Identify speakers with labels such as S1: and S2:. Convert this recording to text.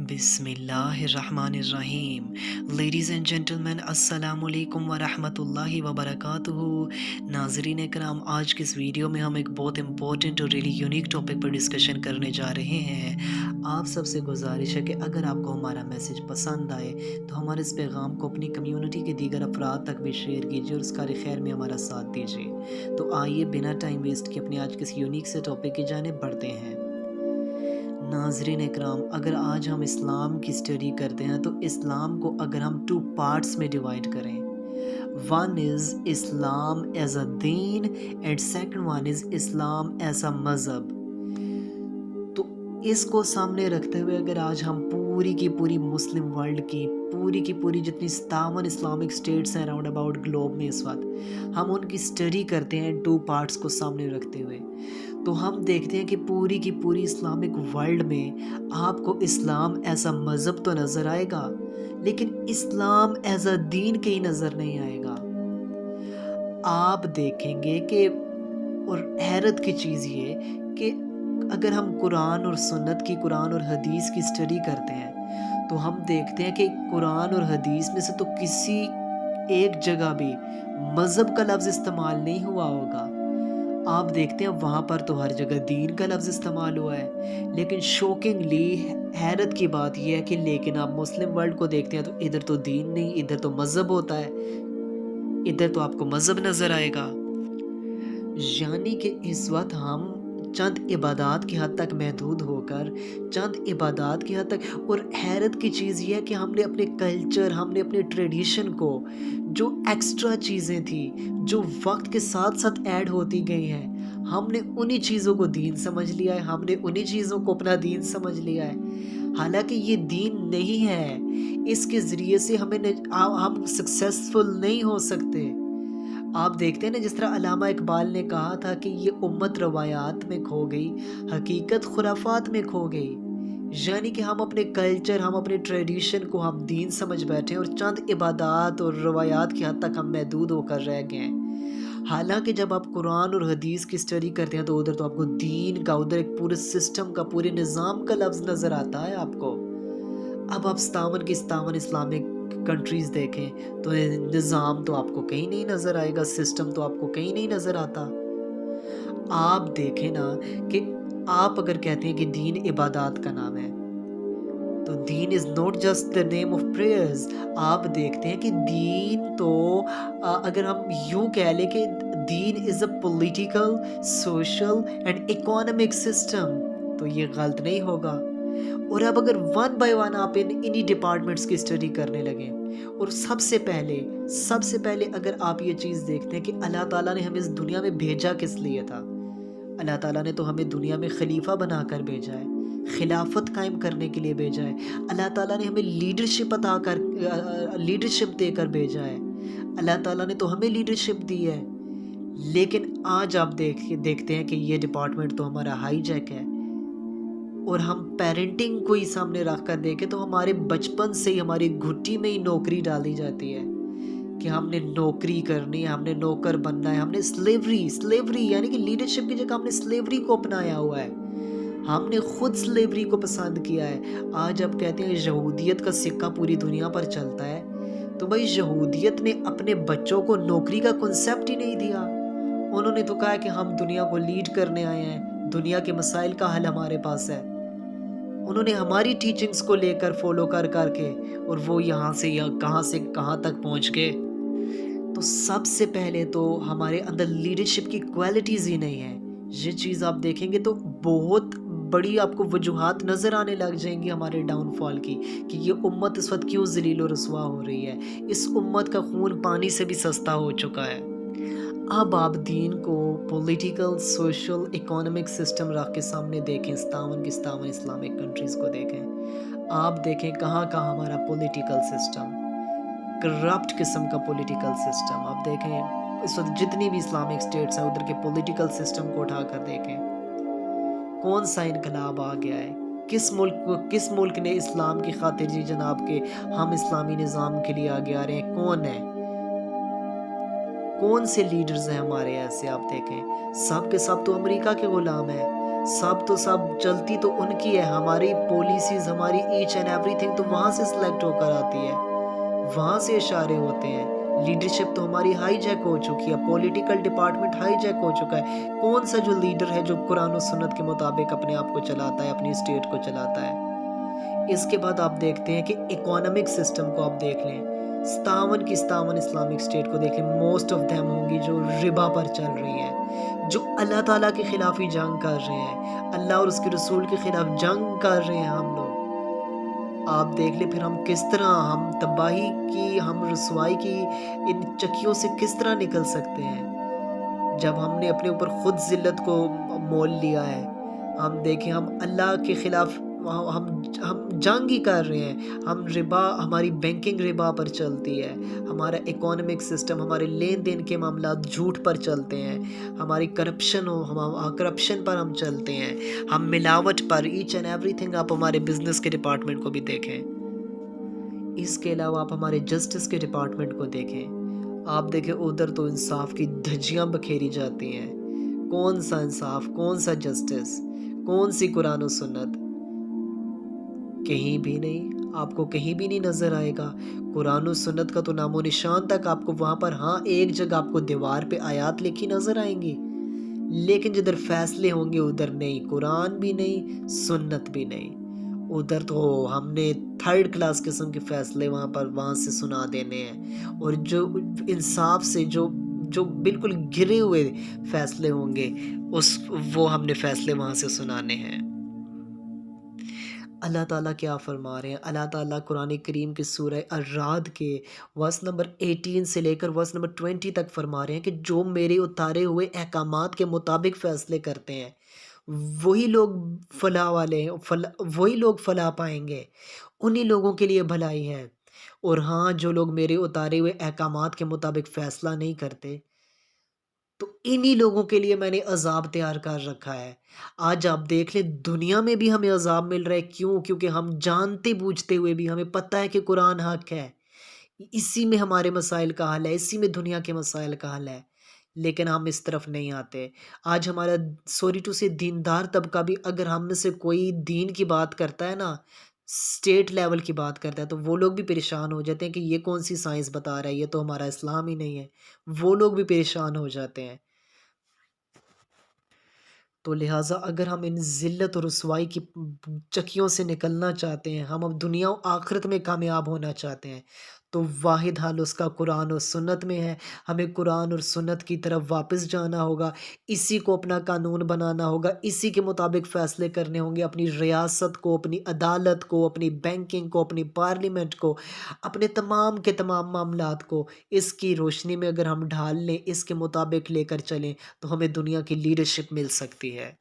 S1: बिस्मिल्लाहिर्रहमानिर्रहीम। Ladies and gentleman, अस्सलामुअलैकुम वरहमतुल्लाहि वबरकातुहू। नाज़रीन कराम, आज की इस वीडियो में हम एक बहुत इम्पोर्टेंट और रियली यूनिक टॉपिक पर डिस्कशन करने जा रहे हैं। आप सबसे गुजारिश है कि अगर आपको हमारा मैसेज पसंद आए तो हमारे इस पैगाम को अपनी कम्युनिटी के दीगर अफराद तक भी शेयर कीजिए और इस कार खैर में हमारा साथ दीजिए। तो आइए बिना टाइम वेस्ट किए अपने आज के इस यूनिक से टॉपिक की जानिब बढ़ते हैं। नाज़रीन इकराम, अगर आज हम इस्लाम की स्टडी करते हैं तो इस्लाम को अगर हम टू पार्ट्स में डिवाइड करें, one is Islam as a deen and second one is Islam as a mazhab. तो इसको सामने रखते हुए अगर आज हम पूरी की पूरी मुस्लिम वर्ल्ड की पूरी जितनी 57 इस्लामिक स्टेट्स हैं अराउंड अबाउट ग्लोब में इस वक्त, हम उनकी स्टडी करते हैं टू पार्ट्स को सामने रखते हुए, तो हम देखते हैं कि पूरी की पूरी इस्लामिक वर्ल्ड में आपको इस्लाम एज अ मज़हब तो नज़र आएगा, लेकिन इस्लाम एज अ दीन कहीं नज़र नहीं आएगा। आप देखेंगे कि, और हैरत की चीज़ ये कि अगर हम कुरान और सुन्नत की, कुरान और हदीस की स्टडी करते हैं तो हम देखते हैं कि कुरान और हदीस में से तो किसी एक जगह भी मज़हब का लफ्ज़ इस्तेमाल नहीं हुआ होगा। आप देखते हैं वहाँ पर तो हर जगह दीन का लफ्ज़ इस्तेमाल हुआ है, लेकिन शॉकिंगली हैरत की बात यह है कि लेकिन आप मुस्लिम वर्ल्ड को देखते हैं तो इधर तो दीन नहीं, इधर तो मज़हब होता है, इधर तो आपको मज़हब नज़र आएगा। यानी कि इस वक्त हम चंद इबादात की हद तक महदूद होकर, चंद इबादात की हद तक, और हैरत की चीज़ ये है कि हमने अपने कल्चर, हमने अपने ट्रेडिशन को, जो एक्स्ट्रा चीज़ें थी जो वक्त के साथ साथ ऐड होती गई हैं, हमने उन्हीं चीज़ों को दीन समझ लिया है, हमने उन्हीं चीज़ों को अपना दीन समझ लिया है, हालांकि ये दीन नहीं है। इसके ज़रिए से हम सक्सेसफुल नहीं हो सकते। आप देखते हैं ना, जिस तरह अल्लामा इकबाल ने कहा था कि ये उम्मत रवायात में खो गई, हकीकत खुराफात में खो गई। यानी कि हम अपने कल्चर, हम अपने ट्रेडिशन को हम दीन समझ बैठे हैं और चंद इबादात और रवायात की हद तक हम महदूद होकर रह गए हैं। हालांकि जब आप कुरान और हदीस की स्टडी करते हैं तो उधर तो आपको दीन का, उधर एक पूरे सिस्टम का, पूरे निज़ाम का लफ्ज़ नज़र आता है आपको। अब आप 57 की 57 इस्लामिक कंट्रीज़ देखें तो निज़ाम तो आपको कहीं नहीं नज़र आएगा, सिस्टम तो आपको कहीं नहीं नज़र आता। आप देखें ना कि आप अगर कहते हैं कि दीन इबादत का नाम है, तो दीन is not just the name of prayers. आप देखते हैं कि दीन तो अगर हम यूँ कह लें कि दीन is a political, social and economic system, तो ये गलत नहीं होगा। और अब अगर वन बाय वन आप इन्हीं डिपार्टमेंट्स की स्टडी करने लगे, और सबसे पहले अगर आप ये चीज़ देखते हैं कि अल्लाह ताला ने हमें इस दुनिया में भेजा किस लिए था। अल्लाह ताला ने तो हमें दुनिया में खलीफा बनाकर भेजा है, खिलाफत कायम करने के लिए भेजा है। अल्लाह ताला ने हमें लीडरशिप देकर भेजा है। अल्लाह ताला ने तो हमें लीडरशिप दी है, लेकिन आज आप देखते हैं कि ये डिपार्टमेंट तो हमारा हाईजैक है। और हम पेरेंटिंग को ही सामने रख कर देखें तो हमारे बचपन से ही हमारी घुट्टी में ही नौकरी डाली जाती है कि हमने नौकरी करनी है, हमने नौकर बनना है, हमने स्लेवरी यानी कि लीडरशिप की जगह हमने स्लेवरी को अपनाया हुआ है। हमने खुद स्लेवरी को पसंद किया है। आज आप कहते हैं यहूदियत का सिक्का पूरी दुनिया पर चलता है, तो भाई यहूदियत ने अपने बच्चों को नौकरी का कॉन्सेप्ट ही नहीं दिया। उन्होंने तो कहा कि हम दुनिया को लीड करने आए हैं, दुनिया के मसाइल का हल हमारे पास है। उन्होंने हमारी टीचिंग्स को लेकर फॉलो कर के, और वो यहाँ से कहाँ तक पहुँच गए। तो सबसे पहले तो हमारे अंदर लीडरशिप की क्वालिटीज़ ही नहीं है। ये चीज़ आप देखेंगे तो बहुत बड़ी आपको वजूहात नज़र आने लग जाएंगी हमारे डाउनफॉल की, कि ये उम्मत इस वक्त क्यों ज़लील और रुसवा हो रही है। इस उम्मत का खून पानी से भी सस्ता हो चुका है। अब आप दीन को पॉलिटिकल, सोशल, इकोनॉमिक सिस्टम रख के सामने देखें, 57 की 57 इस्लामिक कंट्रीज़ को देखें। आप देखें कहाँ हमारा पॉलिटिकल सिस्टम, करप्ट किस्म का पॉलिटिकल सिस्टम। आप देखें इस वक्त जितनी भी इस्लामिक स्टेट्स हैं उधर के पॉलिटिकल सिस्टम को उठा कर देखें, कौन सा इनकलाब आ गया है। किस मुल्क ने इस्लाम की खातिर जी जनाब के हम इस्लामी निज़ाम के लिए आगे आ रहे हैं, कौन है? कौन से लीडर्स हैं हमारे ऐसे? आप देखें सब के सब तो अमेरिका के गुलाम हैं। सब तो सब चलती तो उनकी है, हमारी पॉलिसीज़, हमारी ईच एंड एवरीथिंग तो वहाँ से सिलेक्ट होकर आती है, वहाँ से इशारे होते हैं। लीडरशिप तो हमारी हाईजैक हो चुकी है, पॉलिटिकल डिपार्टमेंट हाईजैक हो चुका है। कौन सा जो लीडर है जो कुरान और सुन्नत के मुताबिक अपने आप को चलाता है, अपनी स्टेट को चलाता है? इसके बाद आप देखते हैं कि इकोनॉमिक सिस्टम को आप देख लें, 57 की 57 इस्लामिक स्टेट को देख लें, मोस्ट ऑफ देम होंगी जो रिबा पर चल रही हैं, जो अल्लाह ताला के खिलाफ ही जंग कर रहे हैं, अल्लाह और उसके रसूल के खिलाफ जंग कर रहे हैं हम लोग। आप देख लें फिर हम किस तरह, हम तबाही की, हम रुसवाई की इन चक्कियों से किस तरह निकल सकते हैं, जब हमने अपने ऊपर खुद ज़िल्लत को मोल लिया है। हम देखें, हम अल्लाह के खिलाफ हम जंग ही कर रहे हैं, हम रिबा, हमारी बैंकिंग रिबा पर चलती है, हमारा इकोनॉमिक सिस्टम, हमारे लेन देन के मामला झूठ पर चलते हैं, हमारी करप्शन हो, हम करप्शन पर हम चलते हैं, हम मिलावट पर, ईच एंड एवरीथिंग। आप हमारे बिजनेस के डिपार्टमेंट को भी देखें, इसके अलावा आप हमारे जस्टिस के डिपार्टमेंट को देखें, आप देखें उधर तो इंसाफ की धज्जियां बखेरी जाती हैं। कौन सा इंसाफ, कौन सा जस्टिस, कौन सी कुरान और सुन्नत? कहीं भी नहीं, आपको कहीं भी नहीं नज़र आएगा। कुरान और सुन्नत का तो नामो निशान तक आपको वहाँ पर, हाँ, एक जगह आपको दीवार पे आयात लिखी नज़र आएंगी, लेकिन जिधर फैसले होंगे उधर नहीं, कुरान भी नहीं, सुन्नत भी नहीं। उधर तो हमने थर्ड क्लास किस्म के फैसले वहाँ से सुना देने हैं, और जो इंसाफ से जो जो बिल्कुल गिरे हुए फैसले होंगे, उस वो हमने फैसले वहाँ से सुनाने हैं। अल्लाह ताला क्या फ़रमा रहे हैं? अल्लाह ताला कुरान करीम की सूरह अर्राद के वर्स नंबर 18 से लेकर वर्स नंबर 20 तक फ़रमा रहे हैं कि जो मेरे उतारे हुए अहकामात के मुताबिक फ़ैसले करते हैं, वही लोग फ़लाह वाले हैं, वही लोग फ़लाह पाएँगे, उन्हीं लोगों के लिए भलाई है। और हाँ, जो लोग मेरे उतारे हुए अहकामात के मुताबिक फ़ैसला नहीं करते, तो इन्हीं लोगों के लिए मैंने अज़ाब तैयार कर रखा है। आज आप देख लें, दुनिया में भी हमें अज़ाब मिल रहा है, क्यों? क्योंकि हम जानते-बूझते हुए भी, हमें पता है कि कुरान हक़ है। इसी में हमारे मसाइल का हल है, इसी में दुनिया के मसाइल का हल है। लेकिन हम इस तरफ नहीं आते। आज हमारा, सॉरी टू से, दीनदार तबका भी अगर हम में से कोई दीन की बात करता है ना, स्टेट लेवल की बात करता है, तो वो लोग भी परेशान हो जाते हैं कि ये कौन-सी साइंस बता रहा है, ये तो हमारा इस्लाम ही नहीं है। वो लोग भी परेशान हो जाते हैं। तो लिहाज़ा अगर हम इन ज़िल्लत और रुसवाई की चक्कियों से निकलना चाहते हैं, हम अब दुनिया और आखिरत में कामयाब होना चाहते हैं, तो वाहिद हल उसका कुरान और सुन्नत में है। हमें कुरान और सुन्नत की तरफ वापस जाना होगा, इसी को अपना कानून बनाना होगा, इसी के मुताबिक फ़ैसले करने होंगे, अपनी रियासत को, अपनी अदालत को, अपनी बैंकिंग को, अपनी पार्लियामेंट को, अपने तमाम के तमाम मामलात को इसकी रोशनी में अगर हम ढाल लें, इसके मुताबिक लेकर चलें, तो हमें दुनिया की लीडरशिप मिल सकती है।